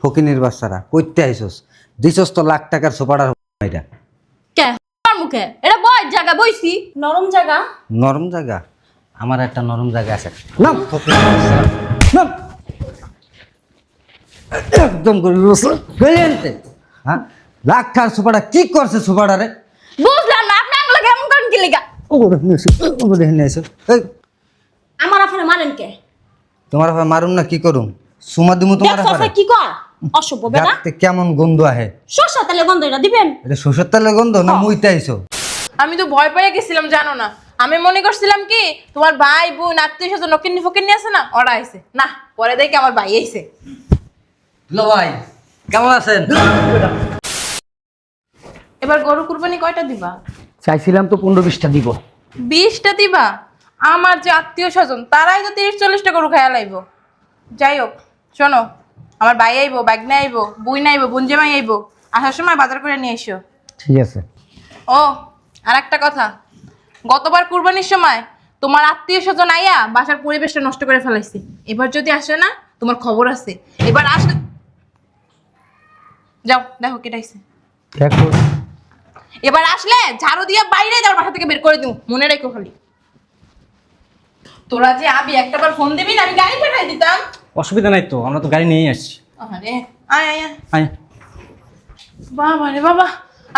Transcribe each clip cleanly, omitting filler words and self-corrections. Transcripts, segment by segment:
ফকিনির বাচ্চারা কইতে আইছস দিছস তো লাখ টাকার সোপাটার এটা কে আমার মুখে এটা বয় জায়গা বইছি নরম জায়গা নরম জায়গা আমার একটা নরম জায়গা আছে নাম ফকিনির বাচ্চারা নাম একদম করে লুসো গেলেনতে হ্যাঁ লাখ টাকার সোপাটা কি করছে সোপাটারে বুঝলাম না আপনি আঙ্গুলে কেমন করেন কি লিগা ওরে নেছো এই আমার আফারে মারেন কে তোমার ভাই মারুম না কি করুম সুমা দিমু তোমার দেখছ হারে কি কর অসভ্য বেটা গাতে কেমন গন্ধ আহে সরষা তেলে গন্ধ এটা দিবেন এটা সরষের তেলের গন্ধ না মুইতে আইছো আমি তো ভয় পেয়ে গেছিলাম জানো না আমি মনে করছিলাম কি তোমার ভাই বোন আত্মীয় স্বজন নকিন্নি ফকিন্নি আছে না ওরা আইছে না পরে দেখি আমার ভাই আইছে লো ভাই কেমন আছেন এবার গরু কুরবানি কয়টা দিবা চাইছিলাম তো 15-20টা দিব। 20টা দিবা আমার যে আত্মীয় স্বজন তারাই তো 30-40টা গরু খাইয়া লাইব যাই হোক শোনো আমার ভাই আইবো বাগনা আইবো বুই নাইবো বুনজেমাই আইবো আসার সময় বাজার করে নিয়ে এসো ঠিক আছে। ও আর একটা কথা গতবার কুরবানির সময় তোমার আত্মীয় স্বজন আইয়া বাসার পরিবেশটা নষ্ট করে ফেলাইছে এবার যদি আসে না তোমার খবর আছে এবার আসলে যাও দেখো কেটাইছে দেখো এবার আসলে ঝাড়ু দিয়ে বাইরে যাও বাসা থেকে বের করে দিও মনে রেখো খালি তোরা যে আবি একটাবার ফোন দিবি না আমি গাড়ি পাঠাই দিতাম অসুবিধা নাই তো, আমরা তো গাড়ি নিয়েই আসছি। আরে আয় আয় আয়। আয় বাবা রে বাবা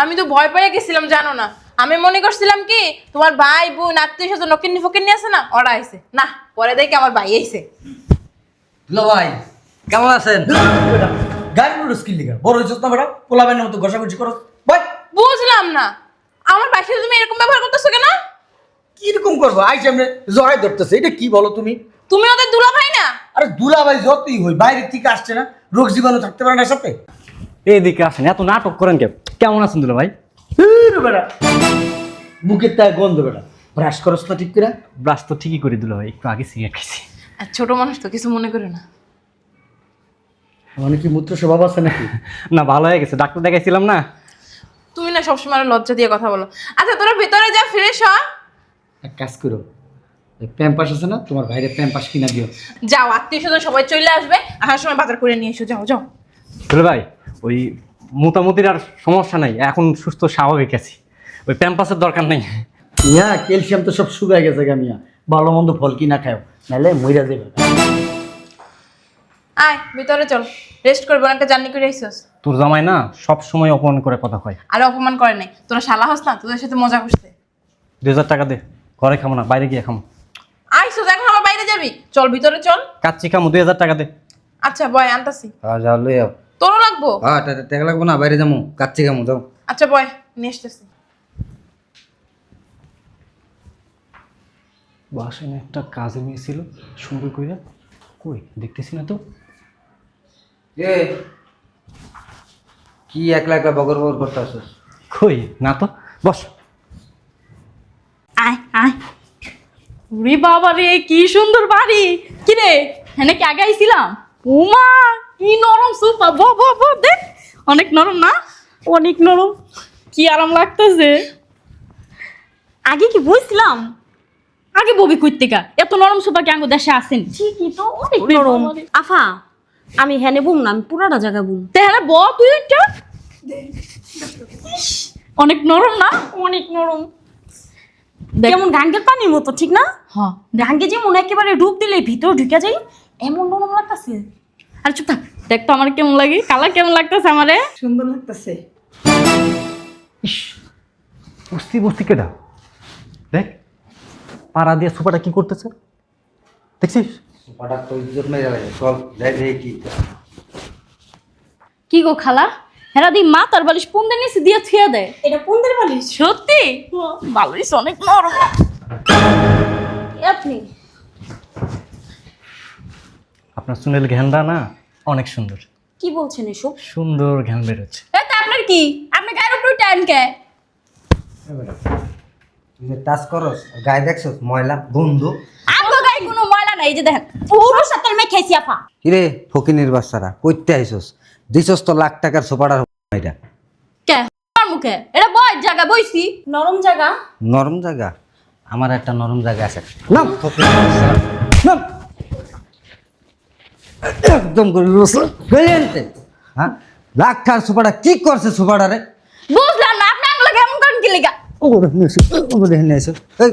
আমি তো ভয় পেয়ে গেছিলাম জানো না আমি মনে করছিলাম কি তোমার ভাই বোন আত্মীয় স্বজন নকিন্নি ফকিন্নি আছে না ওরা আইছে না পরে দেখি আমার ভাই আইছে লো ভাই কেমন আছেন গাড়ি মোটর স্কিল লিগা বড় হইছস না বেটা পোলাবেনের মতো ঘষাঘষি করস ভাই বুঝলাম না আমার ভাইয়ের সাথে তুমি এরকম ব্যবহার করতেছো কেন কি রকম করবো আই সামনে জড়াই ধরতেছে এটা কি বলো তুমি তুমি ওদের দুলা ভাই না আরে দুলা ভাই যতই হই বাইরে থেকে আসছে না রোগ জীবাণু থাকতে পারে না সাথে এইদিকে আসেন, এত নাটক করেন কেমন আছেন দুলা ভাই? বেটা মুখের তাই গন্ধ বেটা ব্রাশ করস না ঠিক করে ব্রাশ তো ঠিকই করে দুলা ভাই, একটু আগে সিগারেট খাইছি। আর ছোট মানুষ তো কিছু মনে করো না মানে কি মূত্র স্বভাব আছে নাকি না ভালো হয়ে গেছে, ডাক্তার দেখাইছিলাম না। তুমি না সবসময় আরো লজ্জা দিয়ে কথা বলো আচ্ছা তোরা ভিতরে যা ফ্রেশ হ এক কাজ করো প্যাম্পাস আছে না তোমার ভাইরে প্যাম্পাস কিনা দিও যাও আত্মীয় স্বজন সবাই চলে আসবে আসার সময় বাজার করে নিয়ে এসো যাও যাও দুলা ভাই ওই মোটামুটির আর সমস্যা নাই, এখন সুস্থ স্বাভাবিক আছি, ওই প্যাম্পাসের দরকার নেই। ইয়া ক্যালসিয়াম তো সব শুকায় গেছে গামিয়া ভালো মন্দ ফল কিনা খাও নাহলে মইরা যাবে আয় ভিতরে চল রেস্ট করবো একটা জার্নি করে আইসস তোর জামাই না সব সময় অপমান করে কথা কয়। আর অপমান করে নাই তোরা শালা হস না তোদের সাথে মজা করছে 2000 টাকা দে, ঘরে খাবো না, বাইরে গিয়ে খাবো। আইসস এখন আমার বাইরে যাবি চল ভিতরে চল কাচ্চি খামো, 2000 টাকা দে। আচ্ছা বয় আনতাছি যাও লই যাও তোরও লাগবো হ্যাঁ টাকা লাগবো না বাইরে যাবো কাচ্চি খামো যাও আচ্ছা বয় নিয়ে আসতেছি বাসায় একটা কাজে মেয়ে ছিল সুন্দর কইরা, কই দেখতেছি না তো। এ কি একলা একলা বগর বগর করতে আসছিস কই না তো, বস। আয় আয় রে বাবা রে কি সুন্দর বাড়ি কি রে হ্যাঁ কি আগে আইছিলাম উমা কি নরম সুপা দেখ অনেক নরম না অনেক নরম কি আরাম লাগতেছে আগে কি বুঝছিলাম আগে ববি কইতে কা এত নরম সুপা কি আঙ্গো দেশে আসেন ঠিকই তো অনেক নরম আফা আমি হ্যানে বুম না আমি পুরাটা জায়গা বুম তাহলে ব তুই এটা অনেক নরম না অনেক নরম যেমন গাঙ্গের পানির মতো ঠিক না হ্যাঁ গাঙ্গে যেমন একেবারে ডুব দিলে ভিতর ঢুকে যাই এমন নরম লাগতেছে আর চুপ থাক দেখ তো আমার কেমন লাগে কালার কেমন লাগতেছে আমারে সুন্দর লাগতেছে ইস বস্তি বস্তি কেডা দেখ, পাড়া দিয়ে সুপাটা কি করতেছে দেখছিস? হঠাৎ তো ইজ্জত মেরে লাগে চল যাই দেখি কি কি গো খালা হেরা দি মা তার বালিশ পুন্দে নিচে দিয়ে থুয়া দেয় এটা পন্দের বালিশ সত্যি বালিশ অনেক নরম আপনি আপনার সুনীল ঘ্যানটা না অনেক সুন্দর, কি বলছেন এসব সুন্দর ঘ্যান বেরোচ্ছে। এটা আপনার কি আপনি গায়ের উপরে টাইম কে তুই যে টাচ করস গায়ে দেখছস ময়লা বন্ধু আমগো গায়ে কোনো ময়লা নাই এই যে দেখেন পুরো সাতাল মে খাইছি আফা কিরে ফকিনির বাচ্চারা কইতে আইছস দিছস তো লাখ টাকার সোপাটার এটা কে আমার মুখে এটা বয় জায়গা বইছি নরম জায়গা নরম জায়গা আমার একটা নরম জায়গা আছে নাম ফকিনির বাচ্চারা নাম একদম করে লুসো গেলেনতে হ্যাঁ ডাক্তার সুপারটা কি করছে সুপারটারে? বুঝলাম না আপনি আঙ্গুলে কেমন করেন কি লিগা? ও দেখে নিয়েছো এই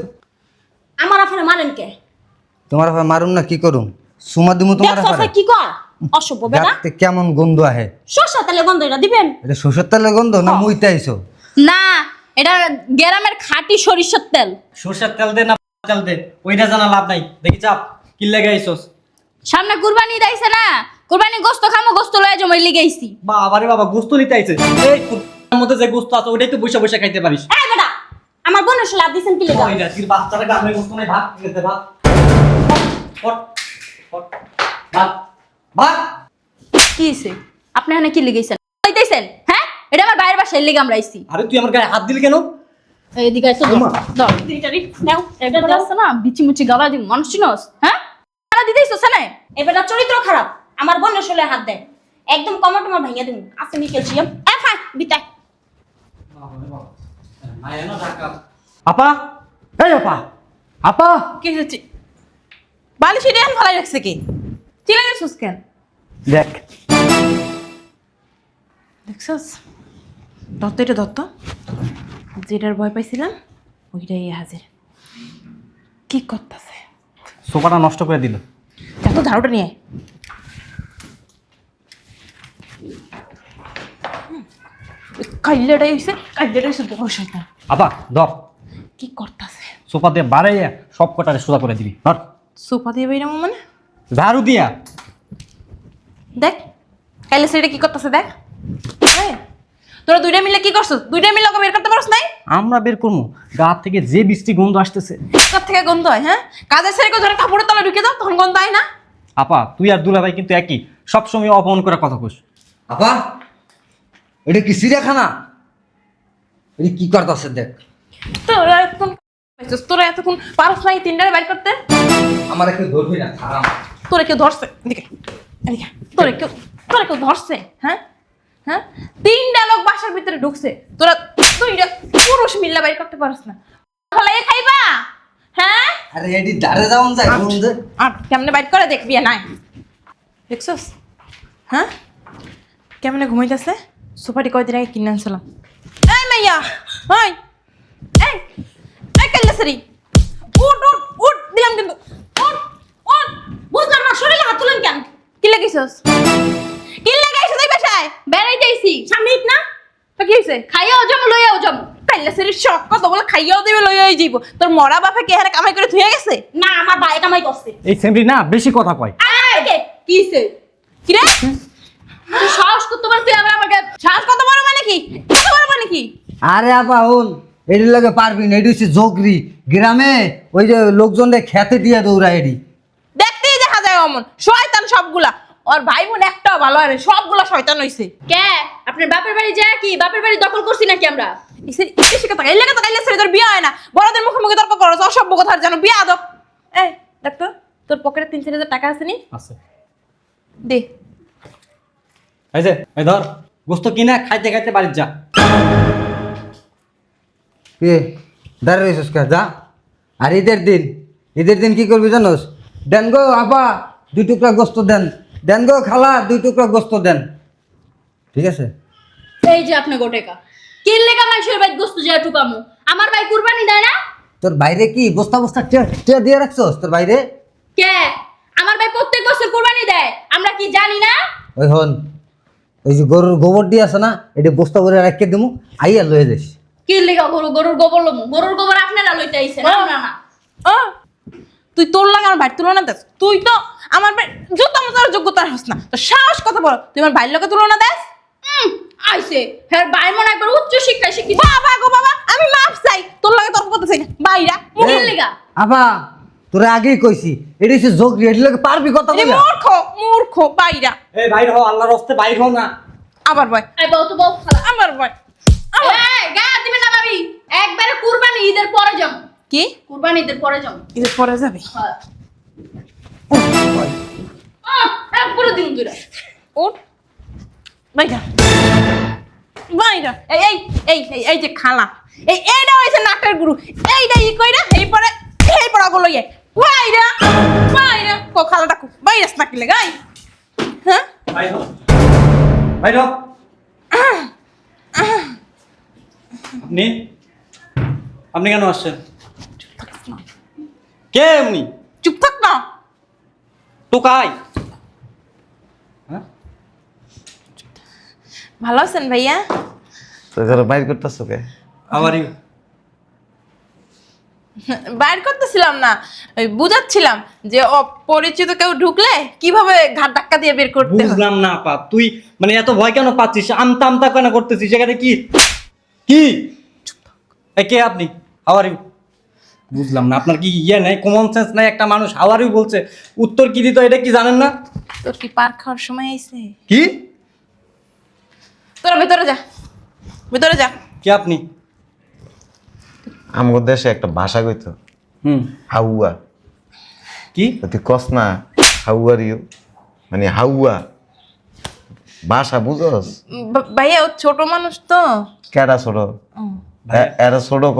আমার আফারে মারেন কে? তোমার আবার মারুম না কি করুম? সুমা দিমু তোমার দেখছো আবার কি কর? অসভ্য বেটা। দেখতে কেমন গন্ধ আহে? সরষা তেলে গন্ধ এটা দিবেন? এটা সরষের তেলের গন্ধ না মুইতে আইছো? না এটা গ্রামের খাঁটি সরিষার তেল। সরষের তেল দে না তেল দে, ওইটা জানা লাভ নাই। দেখি চাপ কি লেগে আইছস? সামনে কুরবানি দাইছে না, কুরবানি গোস্ত খামো, গোস্ত লয়ে জমাই লিগাইছি। বাবা রে বাবা, গোস্ত নিতে আইছে। এই কুরবানির মধ্যে যে গোস্ত আছে ওইটাই তো বসে বসে খাইতে পারিস। এই বেটা আমার বোনের সাথে লাভ দিছেন কি লেগা? ওইটা তুই বাচ্চারা গ্রামে গোস্ত নাই, ভাত খেতে ভাত। পট পট ভাত ভাত। কি হইছে? আপনি এখানে কি লিগাইছেন? কইতাইছেন? হ্যাঁ? এটা আমার বাইরের বাসায় লিগা আমরা আইছি। আরে তুই আমার গায়ে হাত দিলি কেন? এদিকে আইছো তো। দাও দিটারি নাও। এটা আছে না বিচি মুচি গালা দি মানুষ চিনস? হ্যাঁ? গালা দিতেইছো না? এই বেটা চরিত্র খারাপ। আমার বোনের সাথে হাত দেয়। একদম কমর টমর ভাঙিয়ে দিমু। আছে নি ক্যালসিয়াম। এ ফাই বিটাই। আপা, এই আপা, আপা। কি হচ্ছে? বালিশ এটা এখন ফেলাই রাখছে কি? চিলে গেছিস কেন? দেখ দেখছস? দত্ত এটা দত্ত। যেটার ভয় পাইছিলাম ওইটাই হাজির। কি করতেছে? সোফাটা নষ্ট করে দিল। এত ঝাড়ুটা নিয়ে আয়। কাইলেটাই হইছে বড় শয়তান। আপা ধর, কি করতেছে? সোফা দিয়ে বাড়াইয়া সব কটারে সোজা করে দিবি। ধর সোফা দিয়ে বেরাম মানে? ঝাড়ু দিয়া। দেখ কাইলে সেটা কি করতেছে দেখ। এই, তোরা দুইটা মিলে কি করছিস? দুইটা মিলে ওকে বের করতে পারছ নাই? আমরা বের করবো, গা থেকে যে বৃষ্টি গন্ধ আসতেছে। কার থেকে গন্ধ হয়? হ্যাঁ, কাজের ছেড়ে ধরে কাপড়ের তলা ঢুকে দাও, তখন গন্ধ হয় না? আপা তুই আর দুলাভাই কিন্তু একই, সবসময় অপমান করে কথা কস। আপা এটা কি চিড়িয়াখানা? এটা কি করতেছে দেখ। তোরা এতক্ষণ পারস নাই তিনটারে বাইর করতে? আমার একটু ধরবি না খারাপ। তোরা কেউ ধরছে? এদিকে এদিকে। তোরা কেউ ধরছে? হ্যাঁ হ্যাঁ, তিনটা লোক বাসার ভিতরে ঢুকছে, তোরা দুইটা পুরুষ মিল্লা বাইর করতে পারস না। ফলে খাইবা? হ্যাঁ, আরে এডি দাঁড়ে যাওন যায় বন্ধু। আর কেমনে বাইর করে দেখবি নাই? দেখছস? হ্যাঁ, কেমনে ঘুমাইতেছে? সোফাটি কয়দিন আগে কিনে আনছিলাম। এই মাইয়া, ওই এই এই কাল্লাসরি, উঠ উঠ উঠ দিলাম কিন্তু। উঠ উঠ। বুঝলাম না শরীরে হাত তুলেন কেন? কি লাগাইছস? কি লাগাইছস এই বাসায়? বেড়াইতেইছি। সামনে ঈদ না? তো কি হইছে? খাইয়াও যাবো লইয়াও যাবো। কাল্লাসরির শখ কত বলে খাইয়াও দিবে লইয়াই যাইব। তোর মরা বাপে কে হারে কামাই করে থুয়ে গেছে? না আমার ভাই কামাই করছে। এই সেমরি না বেশি কথা কয়। আরে কি হইছে? কি রে? তুই সাহস করতে পারছ তুই আবার আমাকে? শ্বাস কত বড় মানে কি? কত বড় মানে কি? আরে আপা হন এডির লাগে পারবি না। এডি হচ্ছে জগরি গ্রামে ওই যে লোকজনরে খেতে দিয়ে দৌড়া এডি। দেখতেই দেখা যায় অমন শয়তান সবগুলা। ওর ভাই বোন একটাও ভালো হয় না, সবগুলা শয়তান হইছে। কে? আপনার বাপের বাড়ি যায় কি? বাপের বাড়ি দখল করছি নাকি আমরা? বেশি কথা এই লেগে তো কাইলে ছেড়ে তোর বিয়ে হয় না, বড়দের মুখে মুখে তর্ক করো, অসভ্য কথা জানো, বিয়ে আদব। এই দেখ তো তোর পকেটে 3-4 হাজার টাকা আছে নি? আছে। দে। এই যে এই ধর, গোস্ত কিনা খাইতে খাইতে বাড়ি যা। কে দাঁড়িয়ে রয়েছিস কা যা। আর ঈদের দিন কি করবি জানোস? দেন গো আপা 2 টুকরা গোস্ত দেন। দেন গো খালা 2 টুকরা গোস্ত দেন। ঠিক আছে? এই যে আপনি গোটেকা কি লেগা মানুষের বাইত গোস্ত যায় টুকামু? আমার ভাই কুরবানি দেয় না? তোর বাইরে কি বস্তা বস্তা টিয়া দিয়ে রাখছস তোর বাইরে? কে? আমার ভাই প্রত্যেক বছর কুরবানি দেয়, আমরা কি জানি না? ওই হন ওই যে গরুর গোবর দিয়ে আছে না, এটা বস্তা করে রাখিয়ে দেবো, আইয়া লয়ে যাস। কি লেগা গরুর গোবর লমু? গরুর গোবর আপনারা লইতে আইছেন, আমরা না। ও তুই তোর লাগে আমার ভাইয়ের তুলনা দেস? তুই তো আমার ভাই যত আমার যোগ্যতার হস না, তো সাহস কত বড় তুই আমার ভাইয়ের লোকে তুলনা দেস? আইছে হ্যাঁ ভাই মনে একবার উচ্চ শিক্ষায় শিক্ষিত। বাবা গো বাবা, আমি মাপ চাই, তোর লাগে তর্ক করতে চাই না। বাইরা কি লেগা? আপা তোরা আগেই কইছি এটা হচ্ছে জগরি, এটি লাগে পারবি কথা এই বলা। মূর্খ বাইরা। এই বাইর হও, আল্লাহর রাস্তে বাইর হও না। আবার বয়, এই বউ তো বউ খালা। আবার বয়। এই গা দিবে না ভাবি, একবারে কুরবানি ঈদের পরে যাম। কি কুরবানি ঈদের পরে যাম। ঈদের পরে যাবি? হ্যাঁ পুরো দিন ধরে ওঠ বাইরা বাইরা। এই এই এই এই এই যে খালা, এইটা হইছে নাটের গুরু, এইটা ই কইরা এই পরে আগো লইয়ে বাইরা বাইরা। কো খালাটা কো বাইরাস নাকি লাগাই? হ্যাঁ বাইর হও। বাইর হ। আপনি আপনি কেন আসছেন? কে উনি? চুপ থাক না। টোকাই। হ্যাঁ ভালো আছেন ভাইয়া? তো এখানে বাইর করতেছো কে? আবার বাইর করতেছিলাম না, ওই বুঝাচ্ছিলাম যে অপরিচিত কেউ ঢুকলে কিভাবে ঘাট ধাক্কা দিয়ে বের করতে হয়। বুঝলাম না আপা, তুই মানে এত ভয় কেন পাচ্ছিস? আমতা আমতা কেন করতেছিস? সেখানে কি কি কে আপনি? How are you? বুঝলাম না, আপনার কি ইয়ে নেই, কমন সেন্স নাই? একটা মানুষ হাউ আর ইউ বলছে, উত্তর কি দিত এটা কি জানেন না? তোর কি পার খাওয়ার সময় আইছে? কি তোরা ভেতরে যা, ভেতরে যা। কি আপনি? আমগো দেশে একটা ভাষা কইতো হাউয়া। কি তো তুই কস না হাউ আর ইউ, মানে হাউয়া ভাষা বুঝস? ভাইয়া ও ছোট মানুষ তো। কেডা ছোট? এরা ছোট ক।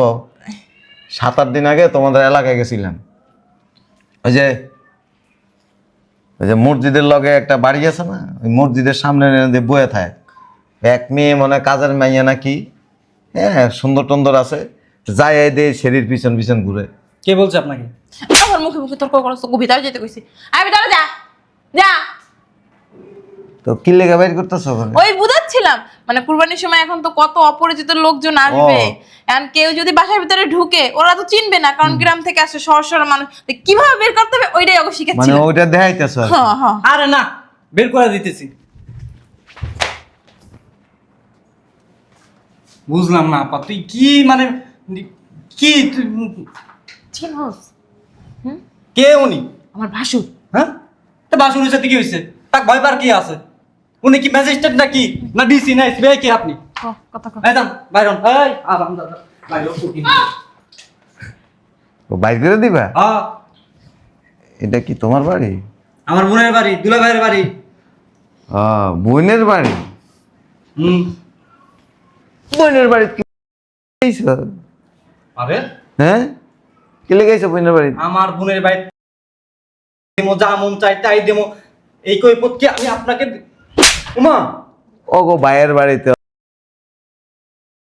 7-8 দিন আগে তোমাদের এলাকায় গেছিলাম, ওই যে মসজিদের লগে একটা বাড়ি আছে না, ওই মসজিদের সামনে বয়ে থাকে এক মেয়ে, মনে হয় কাজের মাইয়া নাকি, হ্যাঁ সুন্দর টন্দর আছে, যাই দে শরীর পিছন পিছন ঘুরে। কে বলছে আপনাকে? আমার মুখে মুখে তর্ক করছ, ভিতরে যেতে কইছি। আয় ভিতরে যা, যা। তো কি লেগে বাইর করতেছ? ওই বুঝাচ্ছিলাম, মানে কুরবানির সময় এখন তো কত অপরিচিত লোকজন আসবে, এখন কেউ যদি বাসার ভিতরে ঢুকে ওরা তো চিনবে না, কারণ গ্রাম থেকে আসে শহর শহর মানুষ, তো কিভাবে বের করতে হবে ওইটাই ওকে মানে শিখাচ্ছিল। ওইটা দেখাইতেছ? হ্যাঁ হ্যাঁ। আরে না, বের করে দিতেছি। বুঝলাম না আপা, তুই কি মানে কি তুই চিনস? কে উনি? আমার ভাসুর। হ্যাঁ, তা বাসুরের সাথে কি হয়েছে? তাক ভয় পার কি আছে? উনি কি ম্যাজিস্ট্রেট নাকি, না ডিসি না এসবিআই? কে আপনি? কথা কর। এই যান বাইরন, এই আরাম দাদা বাইরন। ও বাইর করে দিবা? হ্যাঁ, এটা কি তোমার বাড়ি? আমার বোনের বাড়ি, দুলা ভাইয়ের বাড়ি। বোনের বাড়ি? বোনের বাড়ি কি গেছো? আরে হ্যাঁ, কি লেগেছো বোনের বাড়ি? আমার বোনের বাড়ি দেমো, যা মন চাই তাই দেমো, এই কৈফত কি আমি আপনাকে? উমা ওগো ভাইয়ের বাড়িতে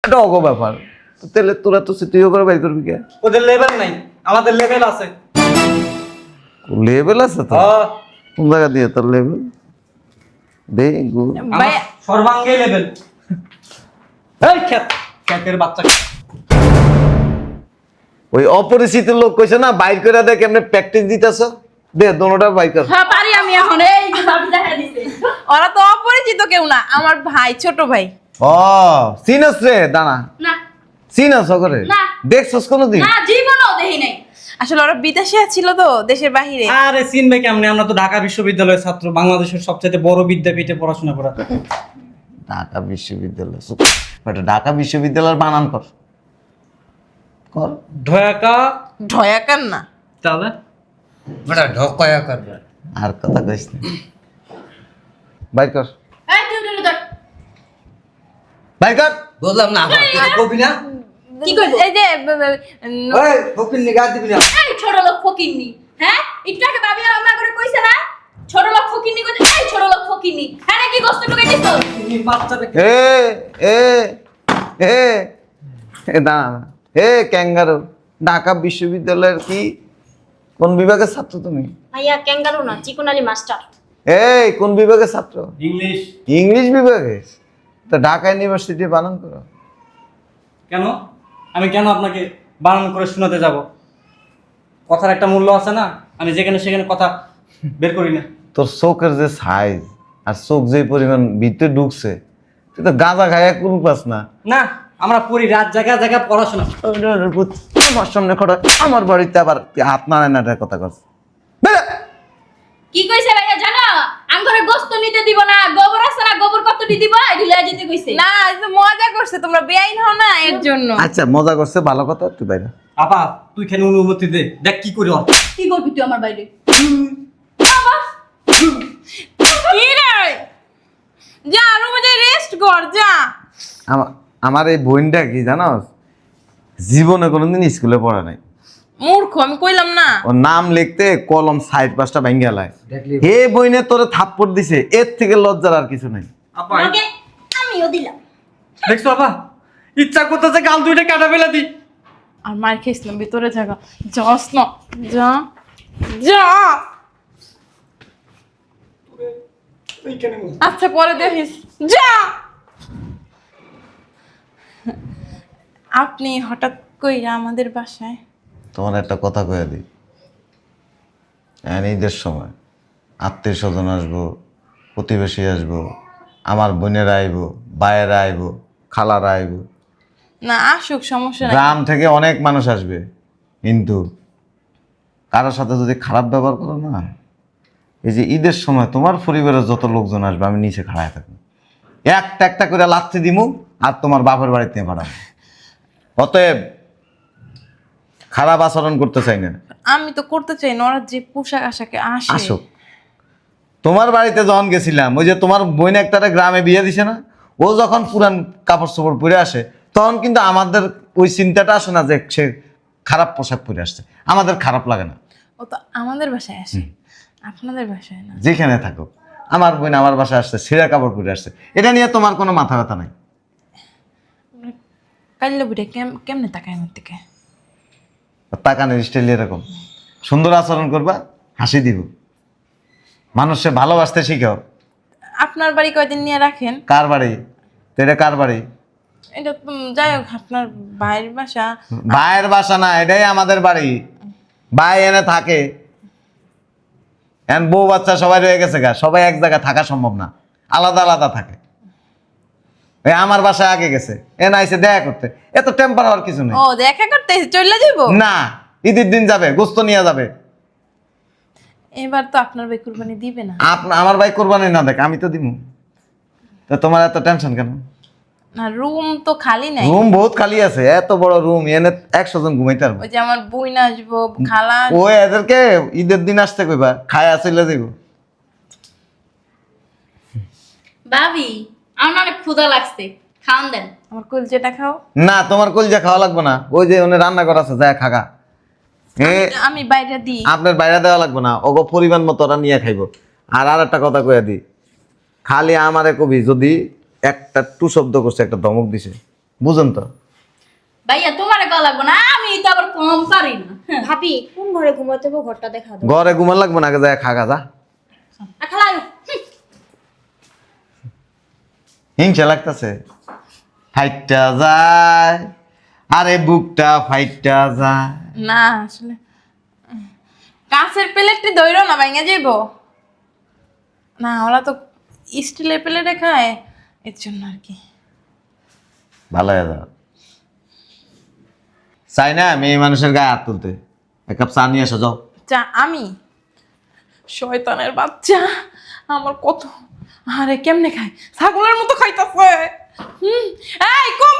এটা ওগো ব্যাপার, তো তাহলে তোরা তো তুইও করে বাইর করবি কে? ওদের লেভেল নাই, আমাদের লেভেল আছে। লেভেল আছে তো? হ্যাঁ, কোন জায়গা দিয়ে তোর লেভেল? দে গু। আমার ভাইয়া সর্বাঙ্গে লেভেল। এই খ্যাতের বাচ্চা। ওই অপরিচিত লোক কইছে না বাইর করে দে, কেমনে প্র্যাকটিস দিতেছ? দে দোনোটা বাইর কর। হ্যাঁ পারি আমি এখন, এই যে ভাবি দেখা দিছে। ওরা তো অপরিচিত কেউ না, আমার ভাই, ছোট ভাই। ও সিনাস রে দানা, না সিনাস করে না। দেখছস কোনদিন? না জীবনও দেখি নাই। আসলে ওরা বিদেশে ছিল তো, দেশের বাহিরে। আরে চিনবে কেমনে? আমরা তো ঢাকা বিশ্ববিদ্যালয়ের ছাত্র, বাংলাদেশের সবচেয়ে বড় বিদ্যাপীঠে পড়াশোনা করা। ঢাকা বিশ্ববিদ্যালয়, ওটা ঢাকা বিশ্ববিদ্যালয়ের বানান কর কর। ঢাকা ঢয়াকার না। তাহলে বড় ঢোকায়া করবে। আর কথা কইস না, বাইর কর এই তুই উঠে ধর। বাইর কর। বললাম না আবার তুই কবি না? কি করব? এই যে ওই ফকির নিগা দিবি না। এই ছোট লোক ফকিন্নি, হ্যাঁ একটু আগে ভাবি আমার করে কইছে না ছোট লোক ফকিন্নি কইছে। এই ছোট লোক ফকিন্নি, হ্যাঁ নাকি গোস্ত ঢুকে দিছো? তুমি বাচ্চাটা এ এ এ এ দাঁড়া, এ ক্যাঙ্গারু, ঢাকা বিশ্ববিদ্যালয়ের কি কোন বিভাগের ছাত্র তুমি? ভাইয়া ক্যাঙ্গারু না, চিকন আলী মাস্টার। এই কোন বিভাগের ছাত্র? ইংলিশ। ইংলিশ বিভাগে? তা ঢাকা ইউনিভার্সিটি বানান করো। কেন? আমি কেন আপনাকে বানান করে শোনাতে যাব? কথার একটা মূল্য আছে না, আমি যেখানে সেখানে কথা বের করি না। তোর চোখের যে সাইজ আর চোখ যে পরিমাণ ভিতরে ঢুকছে, তুই তো গাঁজা খাইয়া কোন পাস না। না, আমরা পড়ি রাত জায়গায় জায়গায় পড়াশোনা। আমার সামনে খড়া, আমার বাড়িতে আবার তুই হাত নাড়ায় নাড়ায় কথা কস। কি কইছে ভাইয়া জানো? আম ঘরে গোস্ত নিতে দিব না, গোবর আছে না, গোবর কতটি দিব এডি লয়ে যেতে কইছে। না, এই তো মজা করছে, তোমরা বেআইন হও না এর জন্য। আচ্ছা মজা করছে, ভালো কথা, তুই বাইরে। আপা তুই কেন অনুমতি দে, দেখ কি করি ওর। কি করবি তুই আমার বাইরে? কি রে? যা রুমে যাই রেস্ট কর, যা। আমার এই বোনটা কি জানোস, জীবনে কোনোদিন স্কুলে পড়ে নাই। মূর্খ, আমি কইলাম না। ওর নাম লিখতে কলম 4-5টা ভাঙ্গা লাই। দেখলি? হে বইনে তোরে থাপ্পড় দিছে, এর থেকে লজ্জার আর কিছু নাই। আপা তোমাকে আমিও দিলাম। দেখছো আপা ইচ্ছা করতেছে গাল দুইটা কাটা ফেলে দি। আর মার খেয়েছিলাম ভিতরে জায়গা যাস না, যা যা। আচ্ছা পরে দেখিস, যা। আপনি হঠাৎ কইরা আমাদের বাসায়? তোমার একটা কথা কয়ে দিই, ঈদের সময় আত্মীয় স্বজন আসবো, প্রতিবেশী আসবো, আমার বোনেরা আইবো, ভাইয়েরা আইবো, খালারা আইবো, না আসুক, সমস্যা নাই। গ্রাম থেকে অনেক মানুষ আসবে, কিন্তু কারোর সাথে যদি খারাপ ব্যবহার করো না, এই যে ঈদের সময় তোমার পরিবারের যত লোকজন আসবে আমি নিচে খাড়ায় থাকবো, একটা একটা করে লাথি দিমু আর তোমার বাপের বাড়িতে নিয়ে পাঠাবো। অতএব খারাপ আচরণ করতে চাই না। আমি তো করতে চাই না, ওরা যে পোশাক আশাকে আসে। আসুক। তোমার বাড়িতে যখন গেছিলাম, ওই যে তোমার বোন একটারে গ্রামে বিয়ে দিছে না, ও যখন পুরান কাপড় চোপড় পরে আসে তখন কিন্তু আমাদের ওই চিন্তাটা আসে না যে সে খারাপ পোশাক পরে আসছে, আমাদের খারাপ লাগে না। ও তো আমাদের বাসায় আসে, আপনাদের বাসায় না। যেখানে থাকো, আমার বোন আমার বাসায় আসছে ছেঁড়া কাপড় পরে আসছে, এটা নিয়ে তোমার কোনো মাথা ব্যথা নাই। কাল্লা বুড়ে কেমনে তাকায় আমার দিকে? তাকানোর স্টাইল এরকম, সুন্দর আচরণ করবা, হাসি দিব, মানুষকে ভালোবাসতে শিখাও। আপনার বাড়ি কয়দিন নিয়ে রাখেন? কার বাড়ি? তো এটা কার বাড়ি? এটা তো যাই হোক, আপনার ভাইয়ের বাসা। ভাইয়ের বাসা না, এটাই আমাদের বাড়ি। ভাই এনে থাকে, এখন বউ বাচ্চা সবাই রয়ে গেছে গা, সবাই এক জায়গায় থাকা সম্ভব না, আলাদা আলাদা থাকে। এই আমার বাসায় আগে গেছে, এ না এসে দেখা করতে, এত টেম্পার হওয়ার কিছু নেই। ও দেখা করতে চলে যাবো না, ঈদের দিন যাবে, গোস্ত নিয়ে যাবে। এবার তো আপনার ভাই কুরবানি দিবে না। আমার ভাই কোরবানি না দেখ, আমি তো দিব। তো তোমার এত টেনশন কেন? না রুম তো খালি নাই। রুম বহুত খালি আছে, এত বড় রুম, এনে 100 জন ঘুমাইতে পারবো। ওই যে আমার বই না আসবো, খালা ও এদেরকে ঈদের দিন আসতে কইবা, খায় আসলে দিব। ভাবি আমার অনেক ক্ষুধা লাগছে, খাওয়ান দেন। আমার কলজেটা খাও। না, তোমার কলজা খাওয়া লাগবে না, ওই যে ওনে রান্না করা আছে, যায় খাগা। আমি বাইরে দিই। আপনার বাইরে দেওয়া লাগবে না, ওগো পরিমাণ মতো ওরা নিয়ে খাইব। আর একটা কথা কইয়া দি, খালি আমারে কবি যদি একটা টু শব্দ করছে, একটা ধমক দিছে, বুঝুন তো। ভাইয়া তোমার গা লাগবো না, আমি তো আবার কম পারি না। ভাবি কোন ঘরে ঘুমাতে হবে ঘরটা দেখা দাও। ঘরে ঘুমান লাগবে না, আগে যায় খাগা যা। খালা হিংসা লাগতেছে, ফাইটটা যায়, আরে বুকটা ফাইটটা যায়। না আসলে কাঁচের প্লেটটি ধইরো না, ভেঙে যাইব। না ওরা তো স্টিলের প্লেটে খায়, এর জন্য আর কি। ভালো হয়ে যাও। চাই না মেয়ে মানুষের গায়ে হাত তুলতে, এক কাপ চা নিয়ে এসো যাও। চা আমি? শয়তানের বাচ্চা, আমার কত, আরে কেমনে খায়, ছাগলের মতো খাইতেছে। এই কম